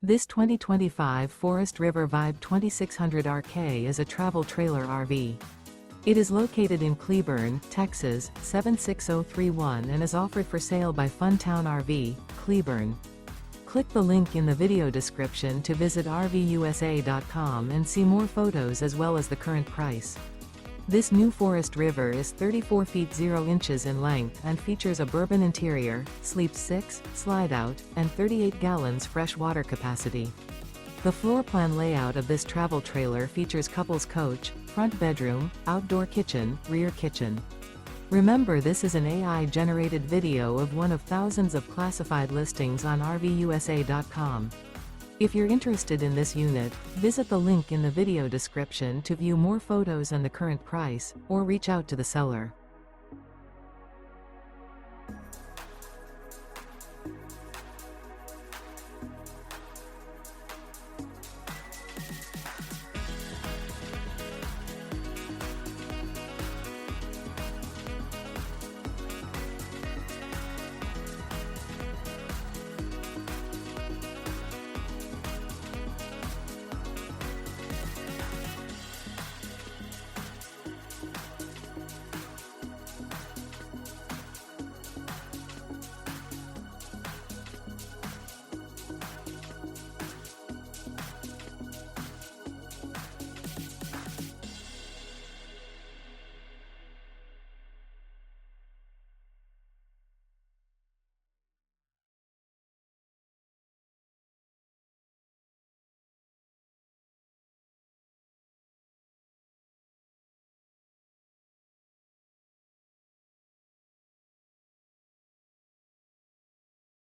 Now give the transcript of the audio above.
This 2025 Forest River Vibe 2600 RK is a travel trailer RV. It is located in Cleburne, Texas, 76031 and is offered for sale by Funtown RV, Cleburne. Click the link in the video description to visit RVUSA.com and see more photos as well as the current price. This new Forest River is 34 feet 0 inches in length and features a bourbon interior, sleeps 6, slide-out, and 38 gallons fresh water capacity. The floor plan layout of this travel trailer features couples coach, front bedroom, outdoor kitchen, rear kitchen. Remember, this is an AI-generated video of one of thousands of classified listings on RVUSA.com. If you're interested in this unit, visit the link in the video description to view more photos and the current price, or reach out to the seller.